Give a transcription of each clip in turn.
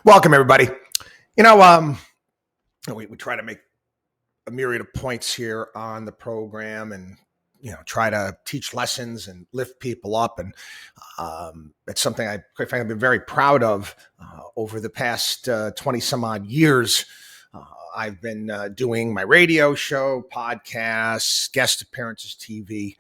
Welcome, everybody. You know, we try to make a myriad of points here on the program and, try to teach lessons and lift people up. And it's something I, quite frankly, have been very proud of over the past 20 some odd years. I've been doing my radio show, podcasts, guest appearances, TV,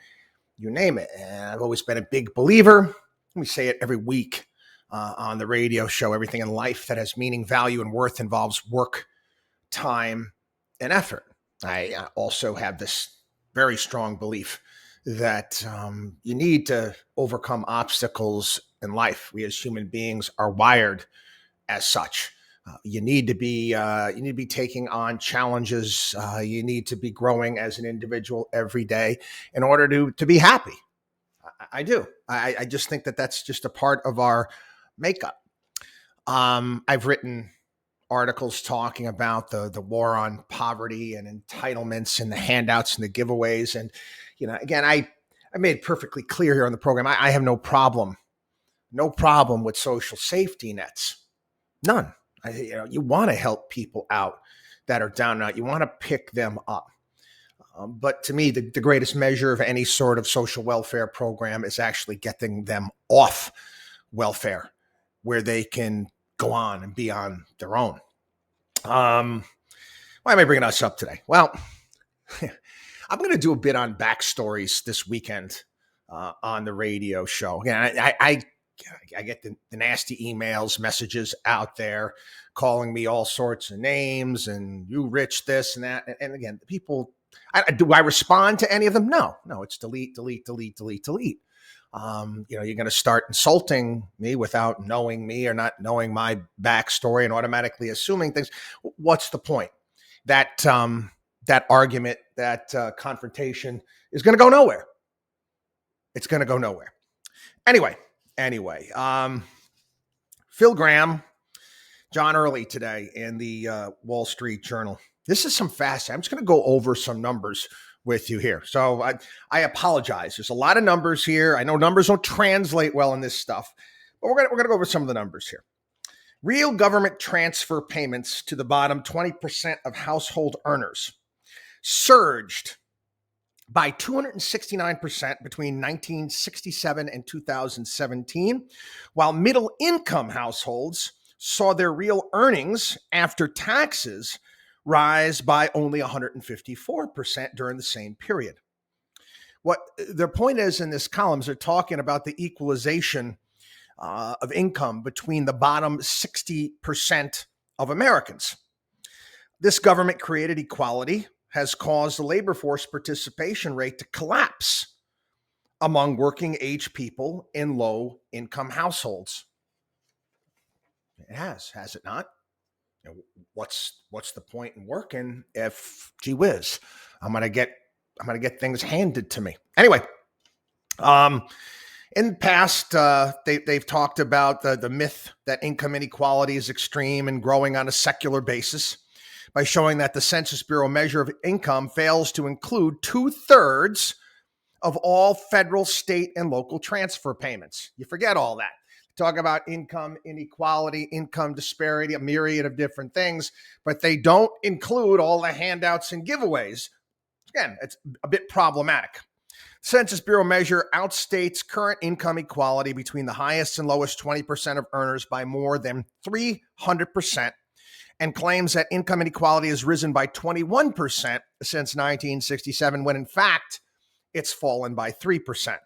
you name it. And I've always been a big believer. We say it every week. On the radio show, everything in life that has meaning, value, and worth involves work, time, and effort. I also have this very strong belief that you need to overcome obstacles in life. We as human beings are wired as such. You need to be taking on challenges. You need to be growing as an individual every day in order to be happy. I do. I just think that that's just a part of our makeup. I've written articles talking about the war on poverty and entitlements and the handouts and the giveaways. And, again, I made perfectly clear here on the program, I have no problem with social safety nets. None. You want to help people out that are down and out. You want to pick them up. But to me, the greatest measure of any sort of social welfare program is actually getting them off welfare, where they can go on and be on their own. Why am I bringing us up today? Well, I'm going to do a bit on backstories this weekend on the radio show. Again, I get the nasty emails, messages out there calling me all sorts of names and you rich this and that. And again, people, do I respond to any of them? No, it's delete, delete, delete, delete, delete. You're going to start insulting me without knowing me or not knowing my backstory and automatically assuming things. What's the point? That argument, that confrontation is going to go nowhere. It's going to go nowhere. Anyway, Phil Gramm, John Early today in the Wall Street Journal. This is some fast. I'm just going to go over some numbers with you here. So I apologize. There's a lot of numbers here. I know numbers don't translate well in this stuff, but we're gonna go over some of the numbers here. Real government transfer payments to the bottom 20% of household earners surged by 269% between 1967 and 2017, while middle income households saw their real earnings after taxes rise by only 154% during the same period. What their point is in this column is they're talking about the equalization of income between the bottom 60% of Americans. This government created equality has caused the labor force participation rate to collapse among working age people in low income households. It has it not? What's the point in working if, gee whiz, I'm gonna get things handed to me anyway. In the past, they've talked about the myth that income inequality is extreme and growing on a secular basis by showing that the Census Bureau measure of income fails to include 2/3 of all federal, state, and local transfer payments. You forget all that. Talk about income inequality, income disparity, a myriad of different things, but they don't include all the handouts and giveaways. Again, it's a bit problematic. Census Bureau measure outstates current income equality between the highest and lowest 20% of earners by more than 300% and claims that income inequality has risen by 21% since 1967, when in fact, it's fallen by 3%.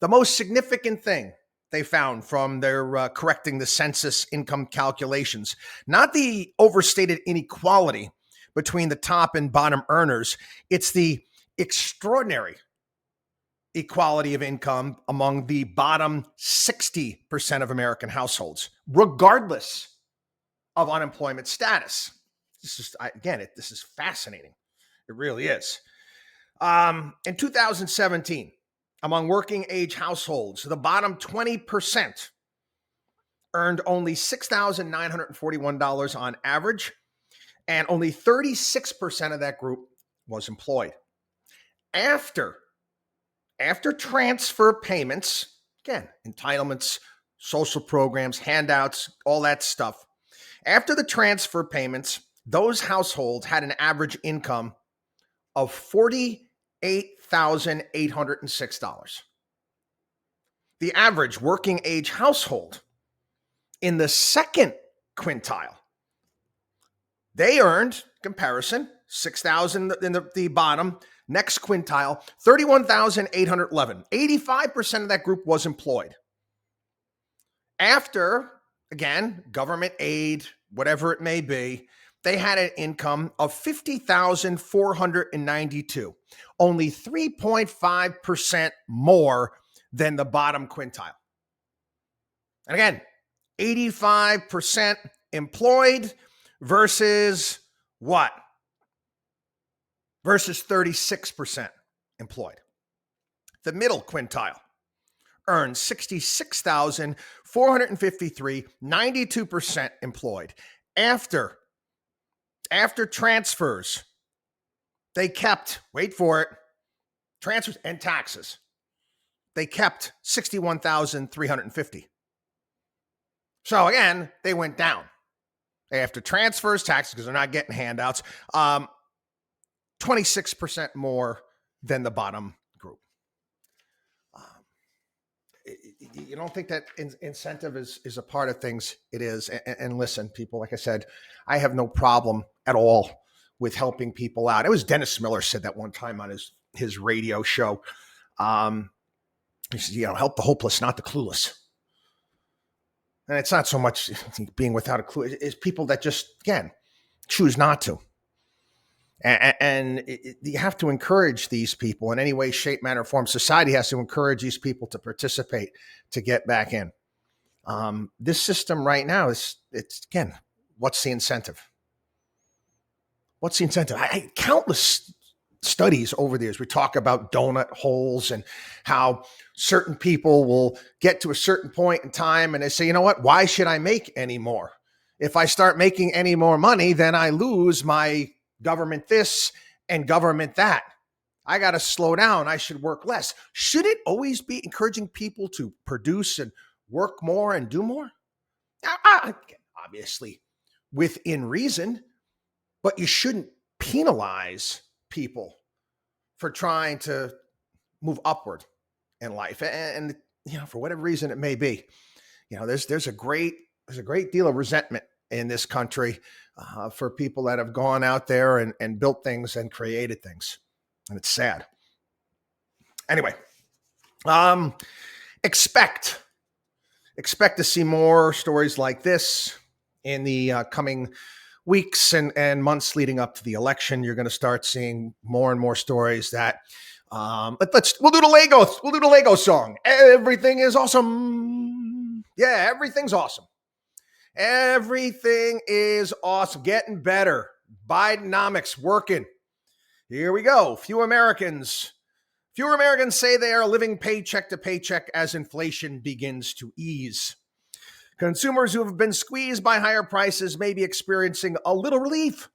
The most significant thing they found from their correcting the census income calculations, not the overstated inequality between the top and bottom earners, it's the extraordinary equality of income among the bottom 60% of American households, regardless of unemployment status. This is fascinating. It really is. In 2017, among working age households, the bottom 20% earned only $6,941 on average, and only 36% of that group was employed. After transfer payments, again, entitlements, social programs, handouts, all that stuff. After the transfer payments, those households had an average income of $48,806. The average working age household in the second quintile, they earned, comparison, $6,000 in the bottom. Next quintile, $31,811. 85% of that group was employed. After, again, government aid, whatever it may be, they had an income of $50,492, only 3.5% more than the bottom quintile. And again, 85% employed versus what? Versus 36% employed. The middle quintile earned $66,453, 92% employed. After transfers, they kept, wait for it, transfers and taxes. They kept $61,350. So again, they went down. After transfers, taxes, because they're not getting handouts, 26% more than the bottom group. You don't think that incentive is a part of things? It is. And listen, people, like I said, I have no problem at all with helping people out. It was Dennis Miller said that one time on his radio show. He said, help the hopeless, not the clueless. And it's not so much being without a clue. It's people that just, again, choose not to. And you have to encourage these people in any way, shape, manner, form. Society has to encourage these people to participate, to get back in. This system right now it's again, what's the incentive? What's the incentive? Countless studies over the years, we talk about donut holes and how certain people will get to a certain point in time and they say, you know what, why should I make any more? If I start making any more money, then I lose my government this and government that. I got to slow down. I should work less. Should it always be encouraging people to produce and work more and do more? Obviously, within reason, but you shouldn't penalize people for trying to move upward in life. And for whatever reason it may be, there's a great deal of resentment in this country for people that have gone out there and built things and created things. And it's sad. Anyway, expect to see more stories like this in the coming weeks and months leading up to the election. You're going to start seeing more and more stories that we'll do the Lego song. Everything is awesome. Yeah, everything's awesome. Everything is awesome. Getting better. Bidenomics working. Here we go. Fewer Americans say they are living paycheck to paycheck as inflation begins to ease. Consumers who have been squeezed by higher prices may be experiencing a little relief.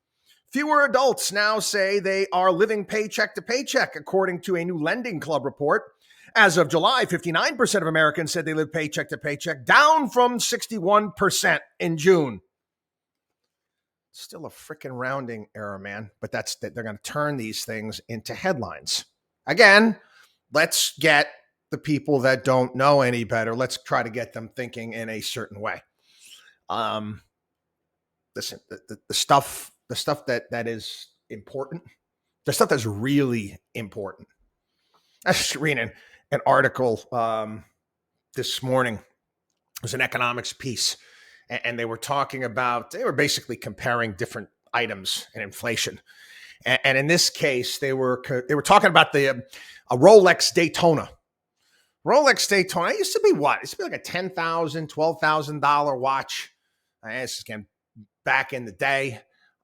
Fewer adults now say they are living paycheck to paycheck, according to a new Lending Club report. As of July, 59% of Americans said they live paycheck to paycheck, down from 61% in June. Still a freaking rounding error, man. But they're going to turn these things into headlines. Again, let's get the people that don't know any better. Let's try to get them thinking in a certain way. Listen, the stuff that is important, the stuff that's really important. I was reading an article this morning. It was an economics piece, and they were basically comparing different items in inflation. And in this case, they were talking about a Rolex Daytona. Rolex Daytona used to be what? It used to be like a $10,000, $12,000 watch. This is again back in the day.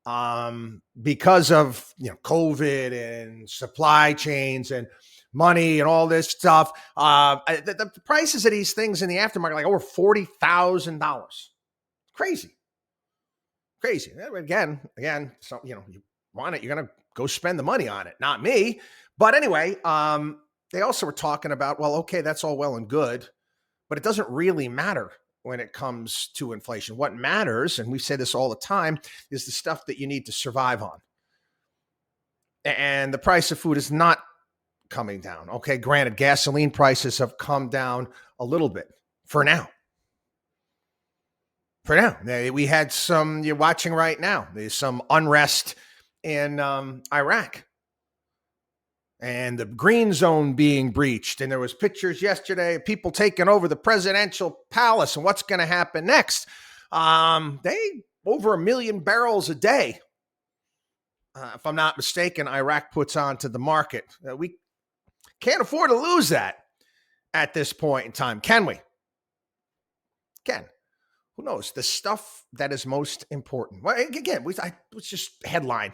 Because of COVID and supply chains and money and all this stuff, the prices of these things in the aftermarket are like over $40,000. Crazy. Again. So you want it, you're gonna go spend the money on it. Not me, but anyway. They also were talking about, well, okay, that's all well and good, but it doesn't really matter when it comes to inflation. What matters, and we say this all the time, is the stuff that you need to survive on. And the price of food is not coming down. Okay, granted, gasoline prices have come down a little bit for now. We had some, you're watching right now, there's some unrest in Iraq and the green zone being breached. And there was pictures yesterday of people taking over the presidential palace and what's going to happen next. They over 1 million barrels a day. If I'm not mistaken, Iraq puts onto the market. We can't afford to lose that at this point in time, can we? Again, who knows? The stuff that is most important. Well, again, it's just headline.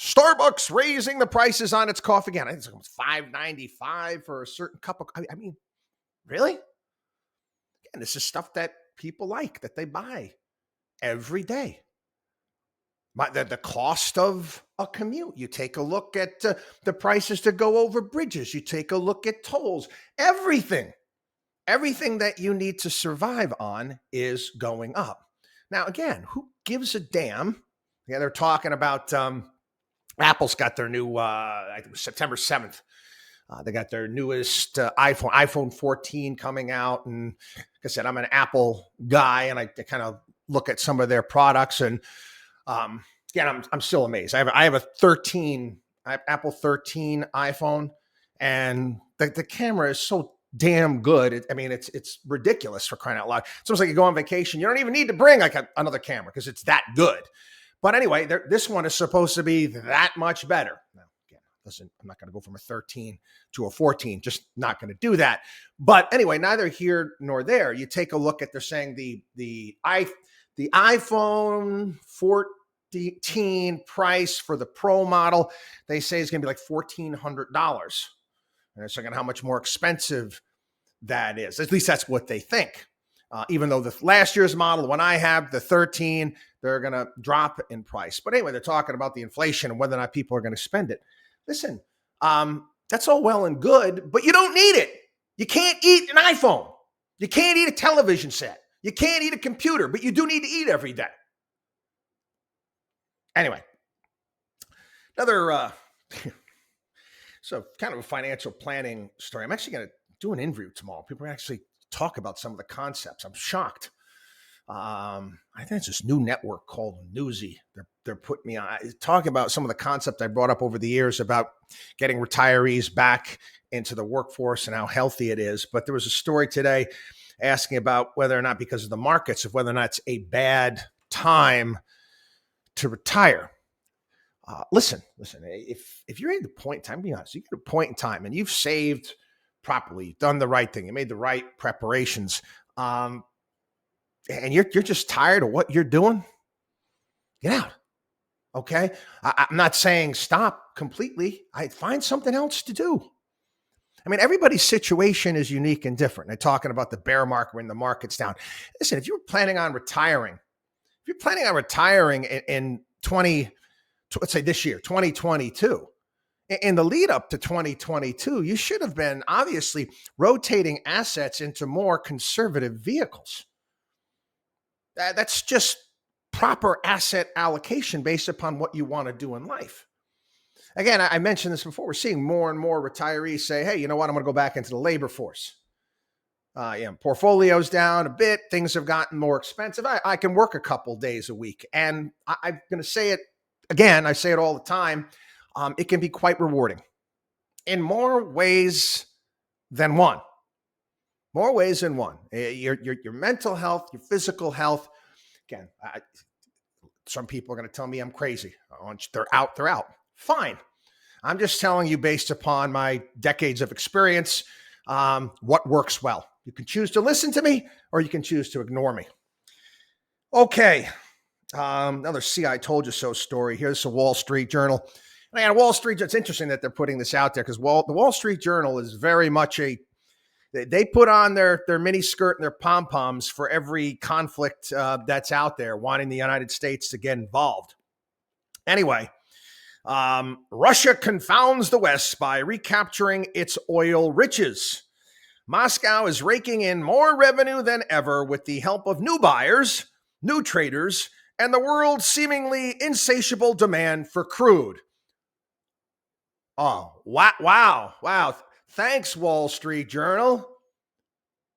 Starbucks raising the prices on its coffee again. I think it's $5.95 for a certain cup of. I mean, really? Again, this is stuff that people like, that they buy every day. The cost of a commute. You take a look at the prices to go over bridges. You take a look at tolls. Everything that you need to survive on is going up. Now, again, who gives a damn? Yeah, they're talking about Apple's got their new, I think it was September 7th. They got their newest iPhone 14 coming out. And like I said, I'm an Apple guy, and I kind of look at some of their products. And again, I'm still amazed. I have a Apple 13 iPhone, and the camera is so damn good. It's ridiculous, for crying out loud. It's almost like you go on vacation. You don't even need to bring like another camera because it's that good. But anyway, this one is supposed to be that much better. Now, again, listen, I'm not going to go from a 13 to a 14. Just not going to do that. But anyway, neither here nor there. You take a look at, they're saying the iPhone 14 price for the Pro model, they say is going to be like $1,400. And they're saying how much more expensive that is. At least that's what they think. Even though the last year's model, the one I have, the 13, they're going to drop in price. But anyway, they're talking about the inflation and whether or not people are going to spend it. Listen, that's all well and good, but you don't need it. You can't eat an iPhone. You can't eat a television set. You can't eat a computer, but you do need to eat every day. Anyway, another, so kind of a financial planning story. I'm actually going to do an interview tomorrow. People are actually talk about some of the concepts. I'm shocked. I think it's this new network called Newsy. They're putting me on, talking about some of the concepts I brought up over the years about getting retirees back into the workforce and how healthy it is. But there was a story today asking about whether or not, because of the markets, of whether or not it's a bad time to retire. Listen, if you're at the point in time, be honest, you get a point in time and you've saved properly, done the right thing, you made the right preparations, and you're just tired of what you're doing, get out. Okay. I'm not saying stop completely. I find something else to do. I mean, everybody's situation is unique and different. They're talking about the bear market when the market's down. Listen, if you're planning on retiring, in let's say this year, 2022, in the lead up to 2022, you should have been obviously rotating assets into more conservative vehicles. That's just proper asset allocation based upon what you want to do in life. Again, I mentioned this before. We're seeing more and more retirees say, hey, you know what? I'm going to go back into the labor force. Portfolio's down a bit. Things have gotten more expensive. I can work a couple days a week. And I'm going to say it again. I say it all the time. It can be quite rewarding in more ways than one. More ways than one. Your mental health, your physical health. Again, some people are going to tell me I'm crazy. They're out. Fine. I'm just telling you based upon my decades of experience, what works well. You can choose to listen to me or you can choose to ignore me. Okay. Another see I told you so story. Here's the Wall Street Journal. And Wall Street, it's interesting that they're putting this out there because the Wall Street Journal is very much they put on their mini skirt and their pom-poms for every conflict that's out there, wanting the United States to get involved. Anyway, Russia confounds the West by recapturing its oil riches. Moscow is raking in more revenue than ever with the help of new buyers, new traders, and the world's seemingly insatiable demand for crude. Oh, wow. Thanks, Wall Street Journal.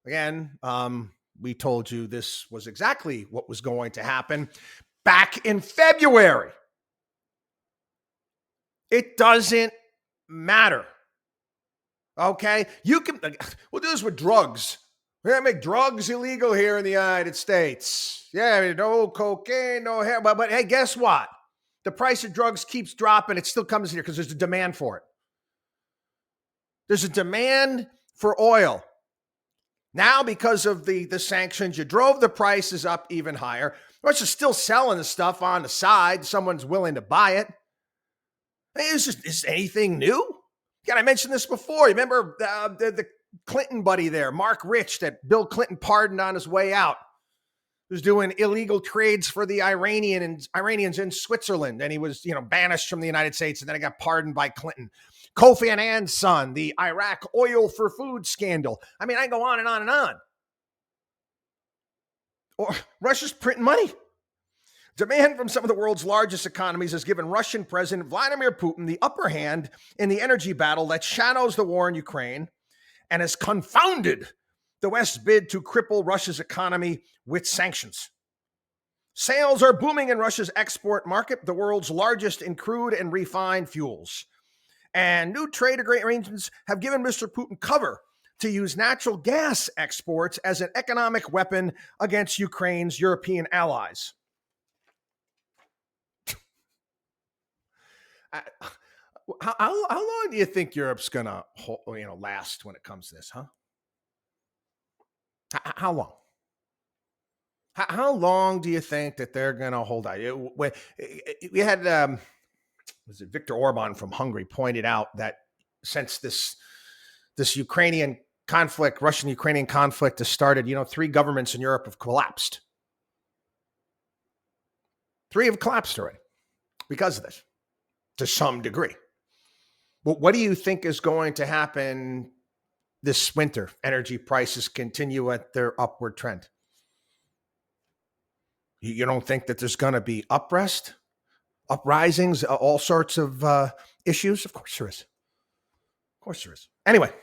Again, we told you this was exactly what was going to happen back in February. It doesn't matter. Okay? We'll do this with drugs. We're going to make drugs illegal here in the United States. Yeah, no cocaine, no hair. But hey, guess what? The price of drugs keeps dropping. It still comes here because there's a demand for it. There's a demand for oil. Now, because of the sanctions, you drove the prices up even higher. Russia's still selling the stuff on the side. Someone's willing to buy it. Is anything new? God, I mentioned this before. You remember the Clinton buddy there, Mark Rich, that Bill Clinton pardoned on his way out, who's doing illegal trades for the Iranians in Switzerland, and he was, banished from the United States, and then he got pardoned by Clinton. Kofi Annan's son, the Iraq oil for food scandal. I mean, I go on and on and on. Or Russia's printing money. Demand from some of the world's largest economies has given Russian President Vladimir Putin the upper hand in the energy battle that shadows the war in Ukraine and has confounded the West's bid to cripple Russia's economy with sanctions. Sales are booming in Russia's export market, the world's largest in crude and refined fuels. And new trade arrangements have given Mr. Putin cover to use natural gas exports as an economic weapon against Ukraine's European allies. How long do you think Europe's gonna last when it comes to this, huh? How long? How long do you think that they're gonna hold out? We had was it Viktor Orban from Hungary pointed out that since this Ukrainian conflict, Russian-Ukrainian conflict has started, 3 governments in Europe have collapsed. 3 have collapsed already because of this, to some degree. But what do you think is going to happen this winter? Energy prices continue at their upward trend. You don't think that there's going to be uprisings, all sorts of issues? Of course there is. Anyway,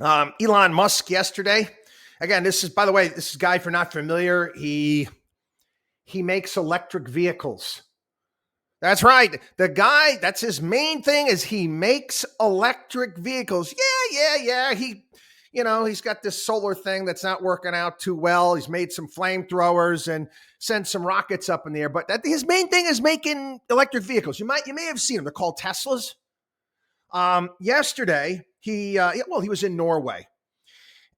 Elon Musk yesterday. Again, this is a guy, if you're not familiar, he makes electric vehicles. That's right. The guy, that's his main thing, is he makes electric vehicles. Yeah. He's got this solar thing that's not working out too well. He's made some flamethrowers and sent some rockets up in the air. But his main thing is making electric vehicles. You may have seen them. They're called Teslas. Yesterday, he was in Norway.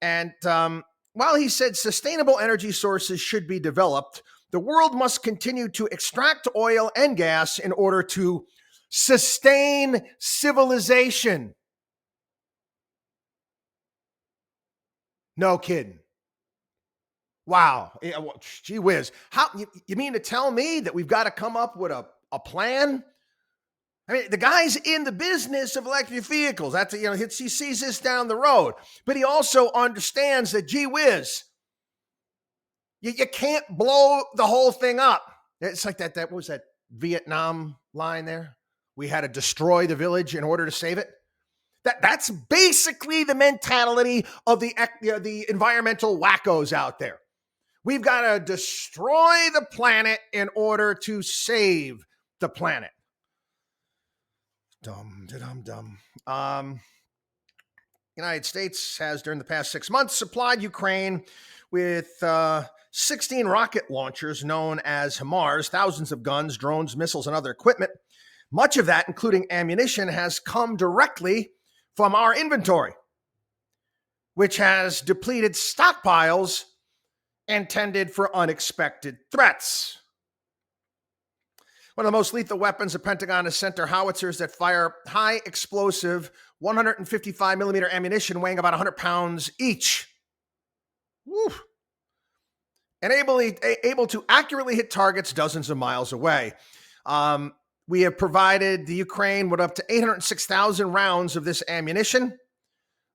And while he said sustainable energy sources should be developed, the world must continue to extract oil and gas in order to sustain civilization. No kidding. Wow. Gee whiz. How you mean to tell me that we've got to come up with a plan? I mean, the guy's in the business of electric vehicles. That's he sees this down the road, but he also understands that, gee whiz, you can't blow the whole thing up. It's like that. What was that Vietnam line there? We had to destroy the village in order to save it. That's basically the mentality of the environmental wackos out there. We've got to destroy the planet in order to save the planet. Dumb. United States has, during the past 6 months, supplied Ukraine with 16 rocket launchers known as HIMARS, thousands of guns, drones, missiles, and other equipment. Much of that, including ammunition, has come directly from our inventory, which has depleted stockpiles intended for unexpected threats. One of the most lethal weapons the Pentagon has sent are howitzers that fire high explosive 155 millimeter ammunition weighing about 100 pounds each. Woo. And able to accurately hit targets dozens of miles away. We have provided the Ukraine with up to 806,000 rounds of this ammunition.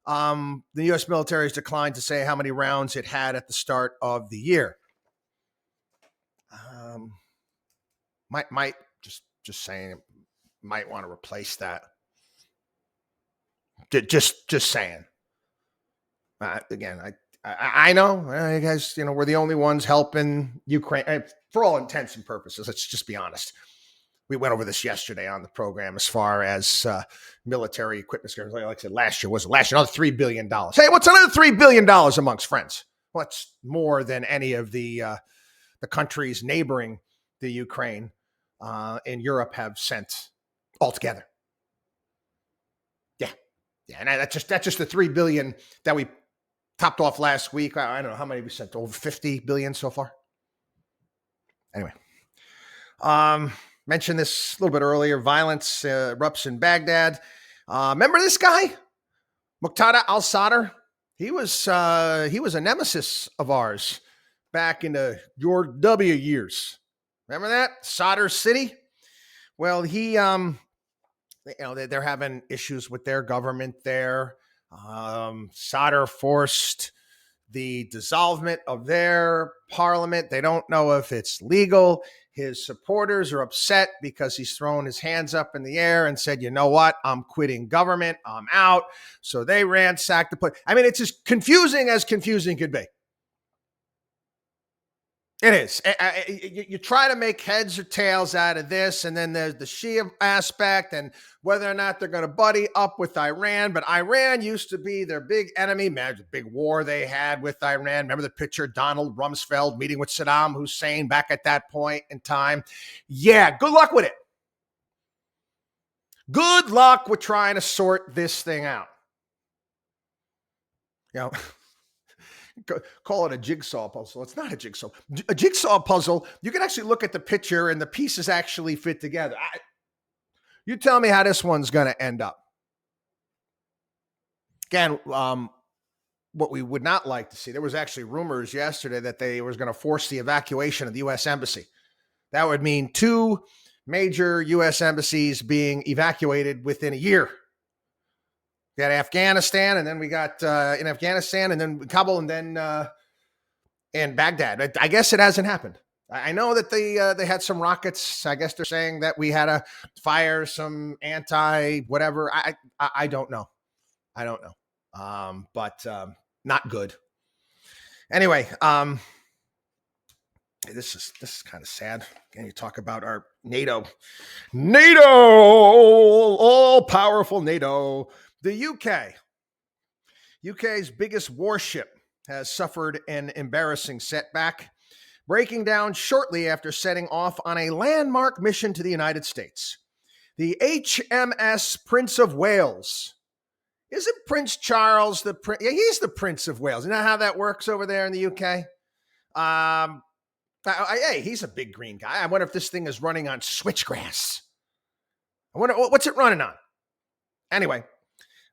The U.S. military has declined to say how many rounds it had at the start of the year. Might just saying, might want to replace that. Just saying. Again, I know, you guys, we're the only ones helping Ukraine for all intents and purposes. Let's just be honest. We went over this yesterday on the program as far as military equipment. Like I said, last year another $3 billion. Hey, what's another $3 billion amongst friends? Well, that's more than any of the countries neighboring the Ukraine in Europe have sent altogether. Yeah, and that's just the $3 billion that we topped off last week. I don't know how many we sent, over 50 billion so far. Anyway, mentioned this a little bit earlier. Violence erupts in Baghdad. Remember this guy, Muqtada al-Sadr? He was a nemesis of ours back in the your W years. Remember that Sadr City? Well, he they're having issues with their government there. Sadr forced the dissolvement of their parliament. They don't know if it's legal. His supporters are upset because he's thrown his hands up in the air and said, you know what? I'm quitting government. I'm out. So they ransacked the place. I mean, it's as confusing could be. It is. You try to make heads or tails out of this, and then there's the Shia aspect and whether or not they're going to buddy up with Iran. But Iran used to be their big enemy. Man, the big war they had with Iran. Remember the picture, Donald Rumsfeld meeting with Saddam Hussein back at that point in time? Yeah, good luck with it. Good luck with trying to sort this thing out. Call it a jigsaw puzzle. It's not a jigsaw. A jigsaw puzzle, you can actually look at the picture and the pieces actually fit together. You tell me how this one's going to end up. Again, what we would not like to see, there was actually rumors yesterday that they was going to force the evacuation of the U.S. Embassy. That would mean 2 major U.S. embassies being evacuated within a year. We got Afghanistan, and then we got in Afghanistan, and then Kabul, and then in Baghdad. I guess it hasn't happened. I know that they had some rockets. I guess they're saying that we had to fire some anti-whatever. I don't know. I don't know. But not good. Anyway, this is kind of sad. Again, you talk about our NATO, all-powerful NATO. The UK's biggest warship has suffered an embarrassing setback, breaking down shortly after setting off on a landmark mission to the United States. The HMS Prince of Wales. Isn't Prince Charles the prince? Yeah, he's the Prince of Wales. You know how that works over there in the UK? Hey, he's a big green guy. I wonder if this thing is running on switchgrass. I wonder what's it running on. Anyway.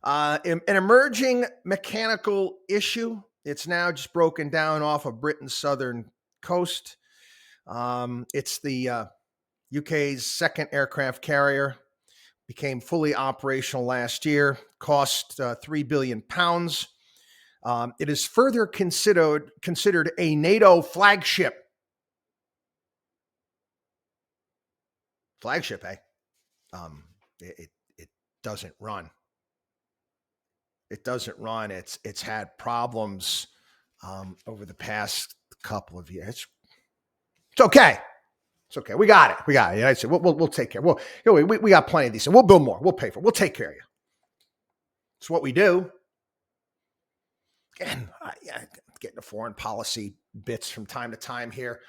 An emerging mechanical issue. It's now just broken down off of Britain's southern coast. It's the UK's second aircraft carrier. Became fully operational last year. Cost £3 billion. It is further considered a NATO flagship. Flagship, eh? It doesn't run. It doesn't run. It's had problems over the past couple of years. It's okay. It's okay. We got it. Yeah, I said we'll take care. We got plenty of these, and we'll build more. We'll pay for it. We'll take care of you. It's what we do. Again, getting the foreign policy bits from time to time here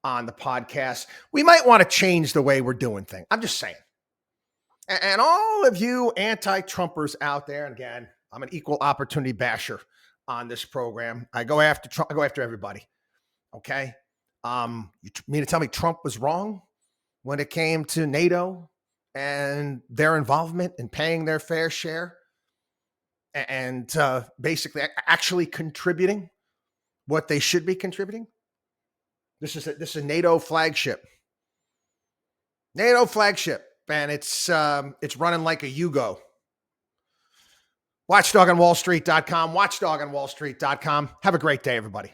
on the podcast. We might want to change the way we're doing things. I'm just saying. And all of you anti-Trumpers out there, and again, I'm an equal opportunity basher on this program. I go after Trump. I go after everybody. Okay. You mean to tell me Trump was wrong when it came to NATO and their involvement in paying their fair share and basically actually contributing what they should be contributing? This is a NATO flagship. NATO flagship, and it's running like a Yugo. WatchdogOnWallStreet.com, WatchdogOnWallStreet.com. Have a great day, everybody.